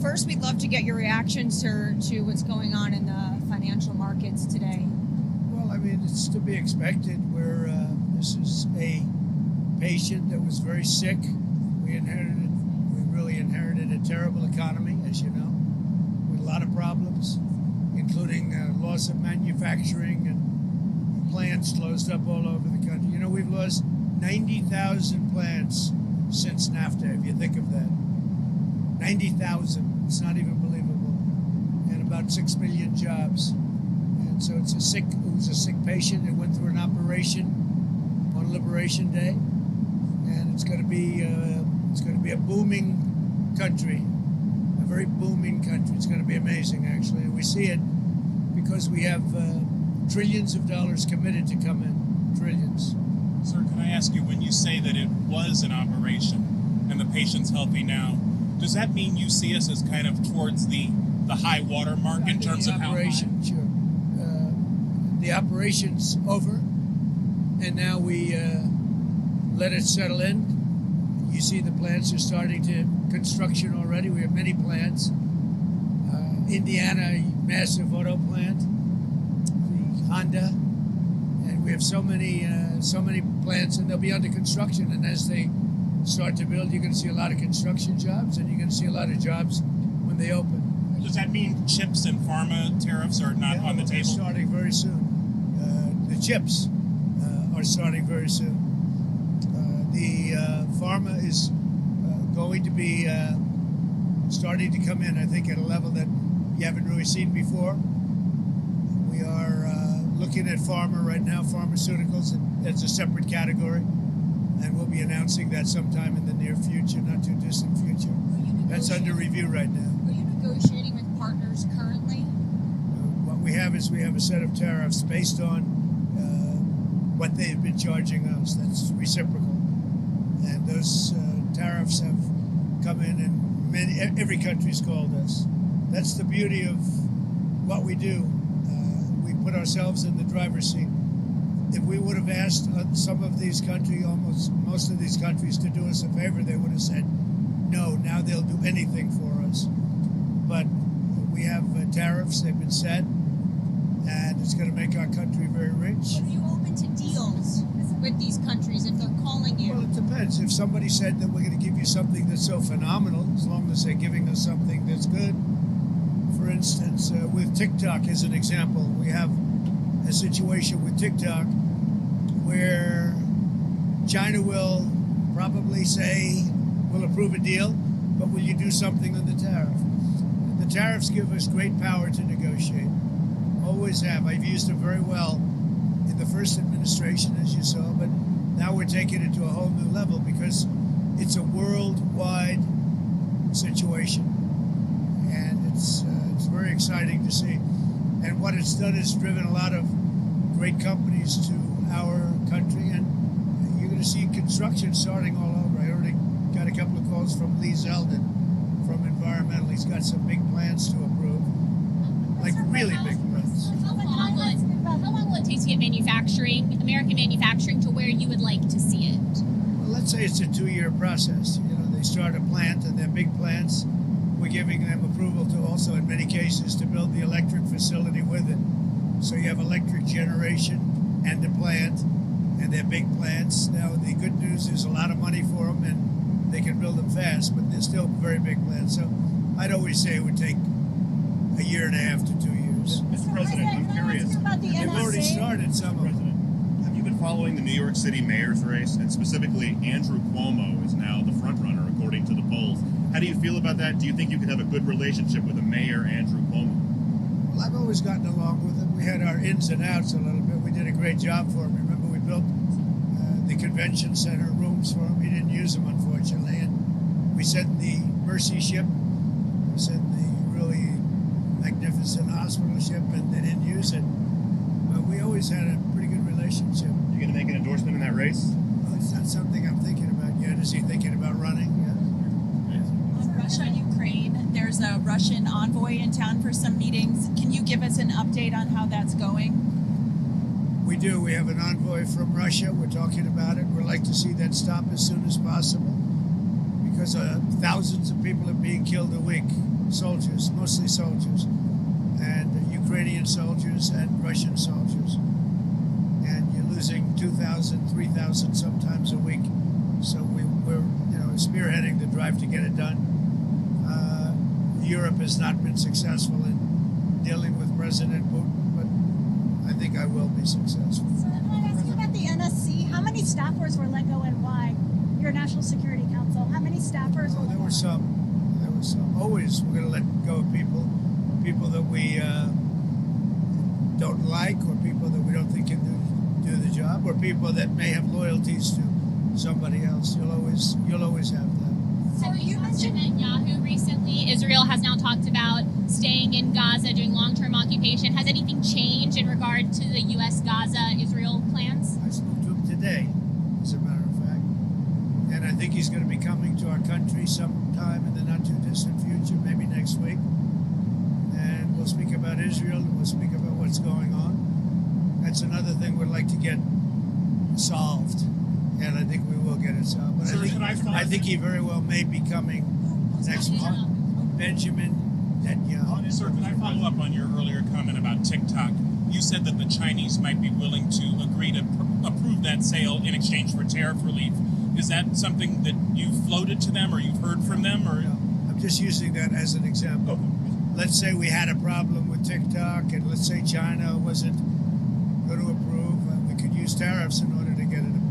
First, we'd love to get your reaction, sir, to what's going on in the financial markets today. Well, I mean, it's to be expected. This is a patient that was very sick. We really inherited a terrible economy, as you know, with a lot of problems, including loss of manufacturing and plants closed up all over the country. You know, we've lost 90,000 plants since NAFTA, if you think of that. 90,000. It's not even believable. And about 6 million jobs. And so it was a sick patient. It went through an operation on Liberation Day. And it's going to be a booming country, a very booming country. It's going to be amazing, actually. And we see it because we have trillions of dollars committed to come in. Trillions. Sir, can I ask you, when you say that it was an operation and the patient's healthy now, does that mean you see us as kind of towards the high water mark in terms of how high? Sure. The operation's over, and now we let it settle in. You see the plants are starting to construction already. We have many plants. Indiana, massive auto plant, the Honda, and we have so many plants, and they'll be under construction. And as they start to build, you're going to see a lot of construction jobs, and you're going to see a lot of jobs when they open. Does that mean chips and pharma tariffs are not on the table? Starting very soon. The chips are starting very soon. The pharma is going to be starting to come in, I think, at a level that you haven't really seen before. We are looking at pharma right now, pharmaceuticals as a separate category, and we'll be announcing that sometime in the near future, not too distant future. That's under review right now. Are you negotiating with partners currently? What we have is a set of tariffs based on what they've been charging us. That's reciprocal. And those tariffs have come in, and every country's called us. That's the beauty of what we do. We put ourselves in the driver's seat. If we would have asked some of these countries, almost most of these countries, to do us a favor, they would have said, no, now they'll do anything for us. But we have tariffs, they've been set, and it's going to make our country very rich. Are you open to deals with these countries if they're calling you? Well, it depends. If somebody said that we're going to give you something that's so phenomenal, as long as they're giving us something that's good. For instance, with TikTok as an example, we have a situation with TikTok where China will probably say, we'll approve a deal, but will you do something on the tariff? The tariffs give us great power to negotiate. Always have. I've used them very well in the first administration, as you saw, but now we're taking it to a whole new level because it's a worldwide situation. And it's very exciting to see. And what it's done is driven a lot of great companies to our country, and you're going to see construction starting all over. I already got a couple of calls from Lee Zeldin from Environmental. He's got some big plans to approve, like really big plans. How long will it take to get American manufacturing to where you would like to see it? Well, let's say it's a 2-year process. You know, they start a plant, and they're big plants. We're giving them approval to also, in many cases, to build the electric facility with it. So you have electric generation and the plant, and they're big plants. Now, the good news is a lot of money for them, and they can build them fast, but they're still very big plants. So I'd always say it would take a year and a half to 2 years. Mr. President, I'm curious. They've already started some of them. Have you been following the New York City mayor's race? And specifically, Andrew Cuomo is now the front runner, according to the polls. How do you feel about that? Do you think you could have a good relationship with the mayor, Andrew Cuomo? Well, I've always gotten along with him. We had our ins and outs a little bit. We did a great job for him. Remember, we built the convention center rooms for him. He didn't use them, unfortunately. And we sent the Mercy ship. We sent the really magnificent hospital ship, and they didn't use it. But we always had a pretty good relationship. You going to make an endorsement in that race? Well, it's not something I'm thinking about yet. Is he thinking about running? On Russia, Ukraine, there's a Russian envoy in town for some meetings. Can you give us an update on how that's going? We do. We have an envoy from Russia. We're talking about it. We'd like to see that stop as soon as possible because thousands of people are being killed a week, soldiers, mostly soldiers, and Ukrainian soldiers and Russian soldiers. And you're losing 2,000, 3,000 sometimes a week. So we're spearheading the drive to get it done. Europe has not been successful in dealing with President Putin, but I think I will be successful. So can I ask you about the NSC? How many staffers were let go and why? Your National Security Council. How many staffers were let There go? were some. There were some. Always we're going to let go of people that we don't like, or people that we don't think can do the job, or people that may have loyalties to somebody else. You'll always have that. So you mentioned Netanyahu recently. Israel has now talked about staying in Gaza, doing long-term occupation. Has anything changed in regard to the U.S. Gaza-Israel plans? I spoke to him today, as a matter of fact, and I think he's going to be coming to our country sometime in the not-too-distant future, maybe next week. And we'll speak about Israel, and we'll speak about what's going on. That's another thing we'd like to get solved, and I think we will get it solved. But Sir, I think he very well may be coming next month. Benjamin Netanyahu. Sir, can I follow up on your earlier comment about TikTok? You said that the Chinese might be willing to agree to approve that sale in exchange for tariff relief. Is that something that you floated to them, or you've heard from them, or? No, I'm just using that as an example. Let's say we had a problem with TikTok, and let's say China wasn't going to approve. We could use tariffs in order to get it approved.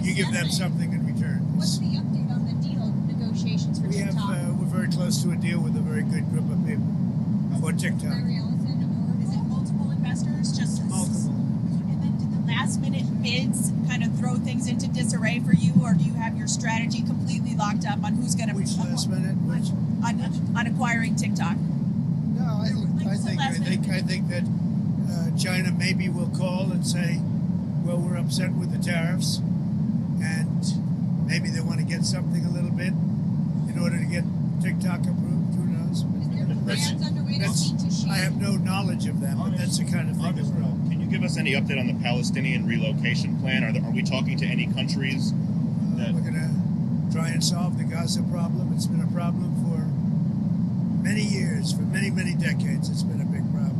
You give them something in return. What's the update on the deal negotiations for We have TikTok? we're very close to a deal with a very good group of people for TikTok. Very real, Is it multiple investors? Just Multiple. And then did the last minute bids kind of throw things into disarray for you, or do you have your strategy completely locked up on who's going to Which last minute? Which? on acquiring TikTok? No, I think that China maybe will call and say, well, we're upset with the tariffs, and maybe they want to get something a little bit in order to get TikTok approved. Who knows? Plans underway to see to shield. I have no knowledge of that, but that's the kind of thing that's wrong. Can you give us any update on the Palestinian relocation plan? Are we talking to any countries? We're going to try and solve the Gaza problem. It's been a problem for many years, for many, many decades. It's been a big problem.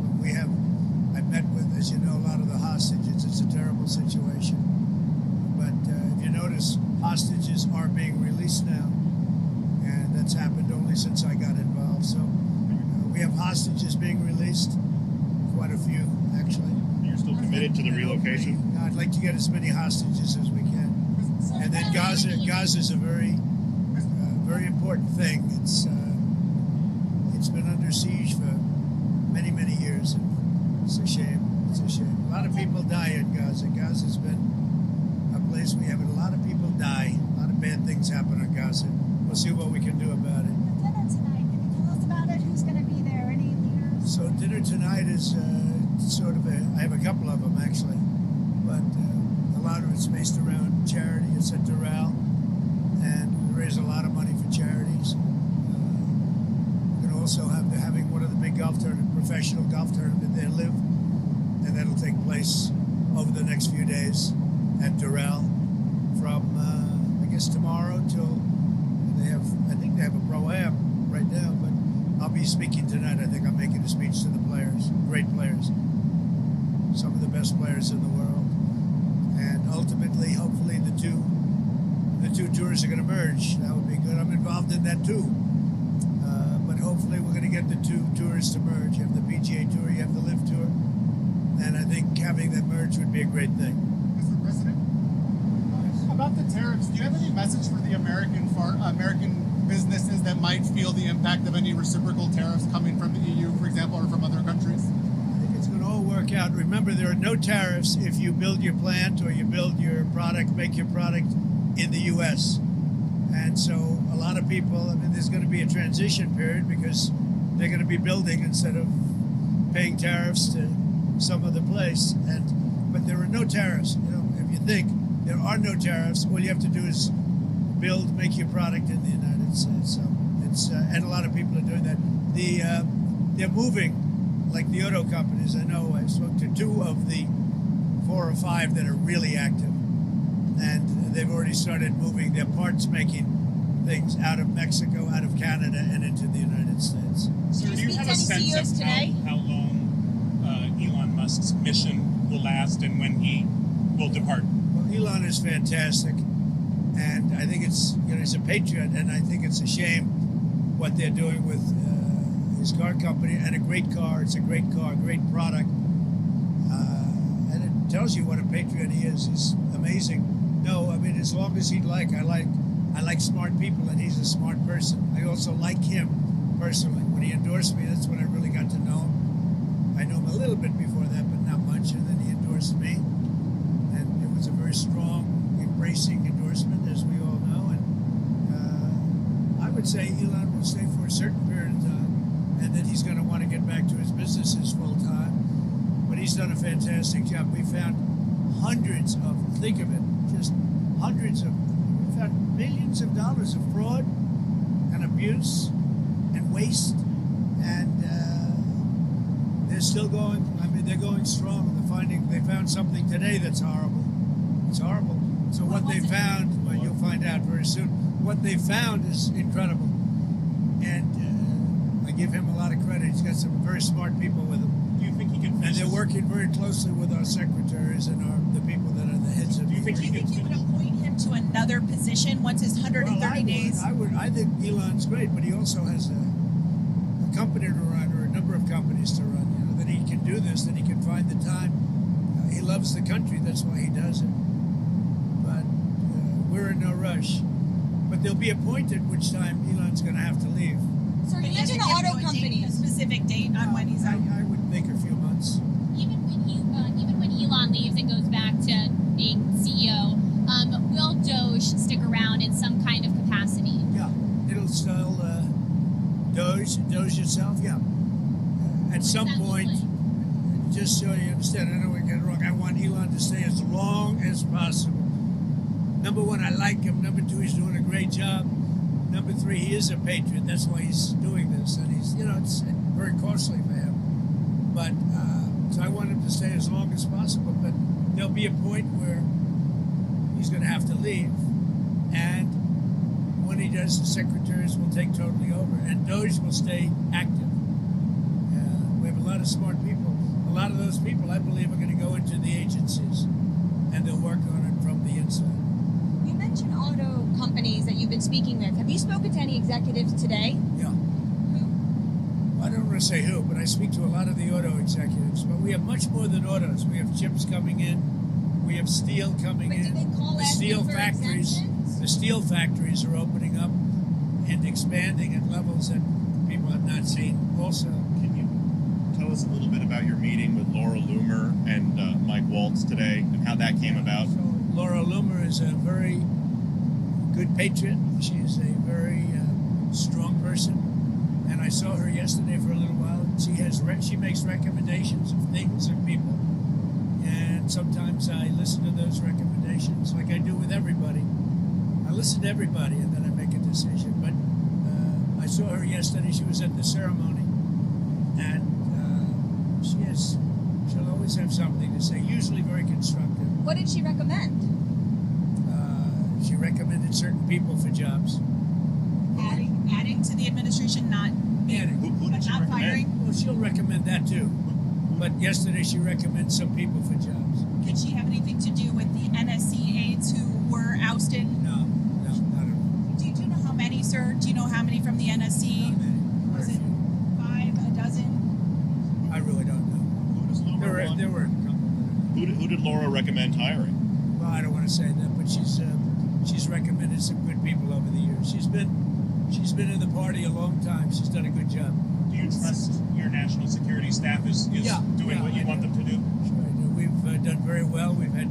I've met with, as you know, a lot of the hostages. It's a terrible situation. But if you notice, hostages are being released now. And that's happened only since I got involved. So we have hostages being released, quite a few, actually. You're still committed to the relocation? I'd like to get as many hostages as we can. And then Gaza is a very, very important thing. It's been under siege for many, many years. And it's a shame. It's a shame. A lot of people die in Gaza. Gaza's been a place we have a lot of people die. A lot of bad things happen in Gaza. We'll see what we can do about it. Dinner tonight. Can you tell us about it? Who's going to be there? Any leaders? So dinner tonight is sort of I have a couple of them actually, but a lot of it's based around charity. It's at Doral, and we raise a lot of money for charities. We're going to also have having one of the big professional golf tournament there live, and that'll take place over the next few days at Doral from I guess tomorrow till I think they have a pro-am right now, but I'll be speaking tonight. I think I'm making a speech to the players, great players, some of the best players in the world, and ultimately, hopefully, the two tours are going to merge. That would be good. I'm involved in that too, but hopefully, we're going to get the two tours to merge. You have the PGA Tour, you have the Live Tour, and I think having them merge would be a great thing. Mr. President, about the tariffs, do you have any message for the American businesses that might feel the impact of any reciprocal tariffs coming from the EU, for example, or from other countries? I think it's going to all work out. Remember, there are no tariffs if you build your plant or you build your product, make your product in the U.S. And so a lot of people, there's going to be a transition period because they're going to be building instead of paying tariffs to some other place. But there are no tariffs. If you think there are no tariffs, all you have to do is make your product in the United States. So and a lot of people are doing that. They're moving, like the auto companies. I know I spoke to 2 of the 4 or 5 that are really active, and they've already started moving their parts making things out of Mexico, out of Canada, and into the United States. sense CEOs of today? how long Elon Musk's mission will last and when he will depart? Well, Elon is fantastic, and I think it's, he's a patriot, and I think it's a shame what they're doing with his car company, and a great car. It's a great car, great product, and it tells you what a patriot he is. He's amazing. No, I mean, as long as he'd like, I like smart people, and he's a smart person. I also like him personally. When he endorsed me, that's when I really got to know him. I knew him a little bit before that, but not much, and then he endorsed me, and it was a very strong, embracing endorsement, as we all know, and I would say Elon will stay for a certain period of time, and then he's going to want to get back to his businesses full time, but he's done a fantastic job. We found hundreds of, think of it, just hundreds of, we found millions of dollars of fraud and abuse and waste, and they're still going. I mean, they're going strong. They found something today that's horrible. It's horrible. So what they found, well, you'll find out very soon. What they found is incredible, and I give him a lot of credit. He's got some very smart people with him. Do you think he can And finish they're working very closely with our secretaries and the people that are the heads of. Do you think Do you think you would appoint him to another position once his 130 days? I think Elon's great, but he also has a company to run, or a number of companies to run. That he can do this, that he can find the time. He loves the country. That's why he does it. But we're in no rush. But there'll be a point at which time Elon's going to have to leave. So you mentioned auto companies. A specific date on when he's out. I would make a few months. Even when Elon leaves and goes back to being CEO, will Doge stick around in some kind of capacity? Yeah, it'll still Doge itself. Yeah. At some point, just so you understand, I know we get it wrong. I want Elon to stay as long as possible. Number one, I like him. Number two, he's doing a great job. Number three, he is a patriot. That's why he's doing this, and he's, it's very costly for him. But so I want him to stay as long as possible. But there'll be a point where he's going to have to leave, and when he does, the secretaries will take totally over, and Doge will stay active. We have a lot of smart people. A lot of those people, I believe, are going to go into the agencies, and they'll work on it from the inside. You mentioned auto companies that you've been speaking with. Have you spoken to any executives today? Yeah. I don't want to say who, but I speak to a lot of the auto executives. But we have much more than autos. We have chips coming in. We have steel coming in. Did they call The asking steel for factories. exemptions? The steel factories are opening up and expanding at levels that people have not seen. Also, Can you tell us a little bit about your meeting with Laura Loomer and Mike Waltz today, and how that came about? So Laura Loomer is a very good patriot. She's a very strong person, and I saw her yesterday for a little while. She makes recommendations of things and people, and sometimes I listen to those recommendations, like I do with everybody. I listen to everybody, and then I make a decision. But I saw her yesterday. She was at the ceremony, and she'll always have something to say. Usually very constructive. What did she recommend? She recommended certain people for jobs. Adding to the administration, not Who did she not recommend? firing. Well, she'll recommend that too. But yesterday she recommended some people for jobs. Did she have anything to do with the NSC aides who were ousted? No, not at all. Do you know how many, sir? Do you know how many from the NSC? Not many. Was Very it few. 5, a dozen? I really don't know. Who does Laura want? There were a couple. Who did Laura recommend hiring? Well, I don't want to say that, but she's recommended some good people over the years. She's been in the party a long time. She's done a good job. Do you trust your national security staff is doing what you want them to do? Sure I do. We've done very well. We've had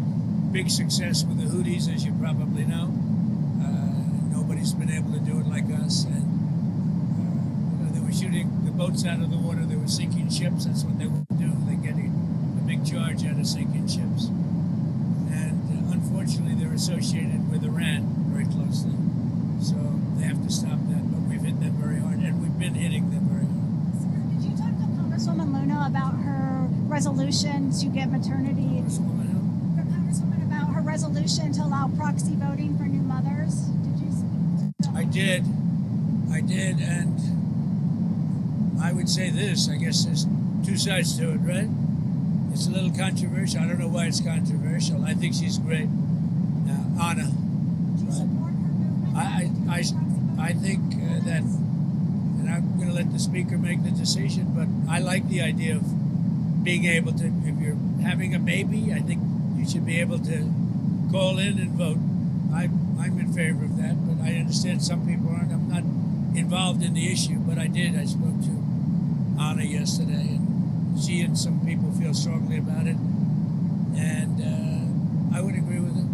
big success with the Houthis, as you probably know. Nobody's been able to do it like us. And they were shooting the boats out of the water. They were sinking ships. That's what they would do. They get a big charge out of sinking ships. And unfortunately, they're associated with Iran very closely. So they have to stop that. But we've hit them very hard, and we've been hitting them very hard. Sir, did you talk to Congresswoman Luna about her resolution to get maternity? Congresswoman, about her resolution to allow proxy voting for new mothers? Did you speak to I did, and I would say this. I guess there's two sides to it, right? It's a little controversial. I don't know why it's controversial. I think she's great. Anna. Do you support her movement? I think that, and I'm going to let the speaker make the decision, but I like the idea of being able to, if you're having a baby, I think you should be able to call in and vote. I'm in favor of that, but I understand some people aren't. I'm not involved in the issue, but I did. I spoke to Anna yesterday, and she and some people feel strongly about it, and I would agree with them.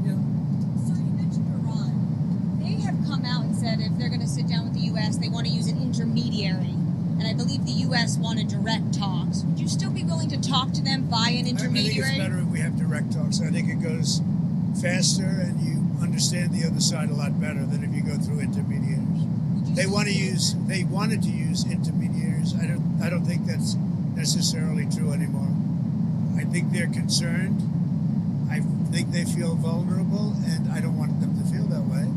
So you mentioned Iran. They have come out and said if they're going to sit down with the U.S., they want to use an intermediary. And I believe the U.S. wanted direct talks. Would you still be willing to talk to them via an I think intermediary? it's better if we have direct talks. I think it goes faster, and you understand the other side a lot better than if you go through intermediaries. They wanted to use intermediaries. I don't think that's necessarily true anymore. I think they're concerned. I think they feel vulnerable, and I don't want them to feel that way.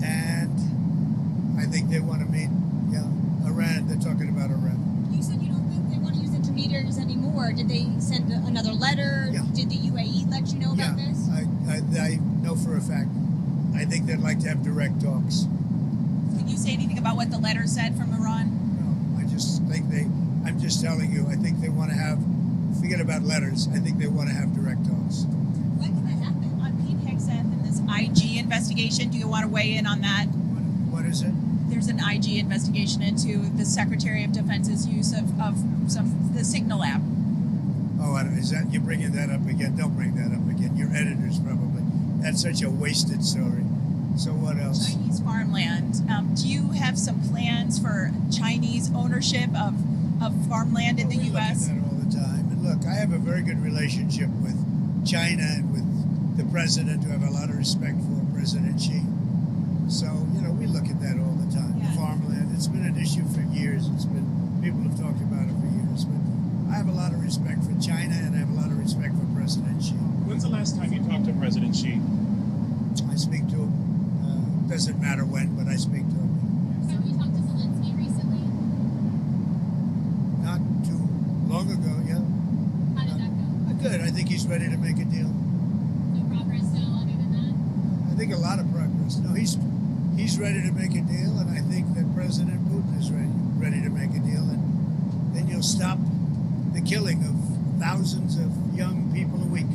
And I think they want to meet, Iran. They're talking about Iran. You said you don't think they want to use intermediaries anymore. Did they send another letter? Yeah. Did the UAE let you know about this? I know for a fact. I think they'd like to have direct talks. Can you say anything about what the letter said from Iran? No, I just think I'm just telling you, I think they want to have, forget about letters, I think they want to have direct talks. When can that happen? On Pete Hegseth and this IG investigation, do you want to weigh in on that? What is it? There's an IG investigation into the Secretary of Defense's use of the Signal app. Oh, is that, you're bringing that up again? Don't bring that up again. Your editors probably. That's such a wasted story. So what else? Chinese farmland. Do you have some plans for Chinese ownership of farmland in the We U.S.? look at that all the time. And look, I have a very good relationship with China and with the president, who I have a lot of respect for, President Xi. So, we look at that all the time. Yeah. The farmland, it's been an issue for years. People have talked about it for years. But I have a lot of respect for China, and I have a lot of respect for President Xi. When's the last time you talked to President Xi? I speak to him. Doesn't matter when, but I speak to him. So you talked to Zelensky recently. Not too long ago, yeah. How did that go? Good. I think he's ready to make a deal. No progress still other than that? I think a lot of progress. No, he's ready to make a deal, and I think that President Putin is ready to make a deal, and then you'll stop the killing of thousands of young people a week.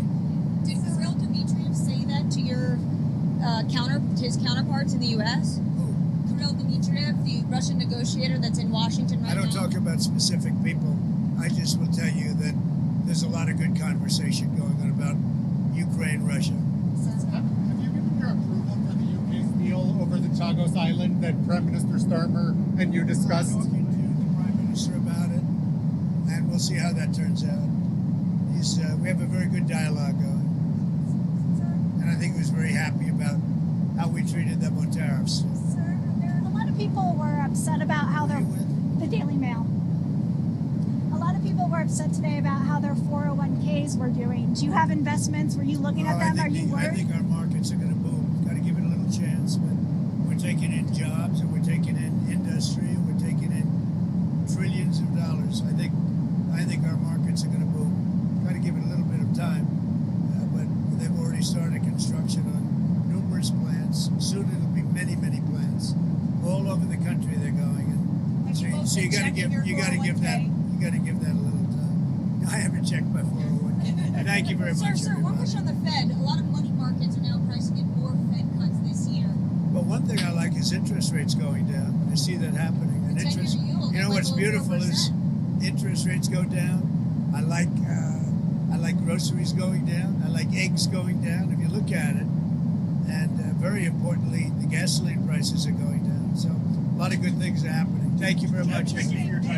Did Kirill Dmitriev say that to your his counterparts in the U.S.? Who? Kirill Dmitriev, the Russian negotiator that's in Washington right I now? don't talk about specific people. I just will tell you that there's a lot of good conversation going on about Ukraine, Russia. Have you given your approval for the UK's deal over the Chagos Island that Prime Minister Starmer and you discussed? I'm talking to the Prime Minister about it, and we'll see how that turns out. We have a very good dialogue going. And I think he was very happy about how we treated them on tariffs. Sir, a lot of people were upset about how Who are their you with? the Daily Mail. A lot of people were upset today about how their 401ks were doing. Do you have investments? Were you looking at them? Are you I worried? think our markets are going to boom. Got to give it a little chance, but we're taking in jobs, and we're taking in industry, and we're taking in trillions of dollars. I think our markets are going to boom. Got to give it a little bit of time, but they've already started construction on numerous plants. Soon it'll be many, many plants all over the country. They're going, and so you got to give that a little time. I haven't checked my 401. Thank you very much. Sir, one everybody. question on the Fed. A lot of money markets are now pricing in more Fed cuts this year. But one thing I like is interest rates going down. I see that happening. And The 10-year yield, you know like what's over beautiful is 4%. interest rates go down. I like groceries going down. I like eggs going down. If you look at it, and very importantly, the gasoline prices are going down. So a lot of good things are happening. Thank you very much. Thank you for your time.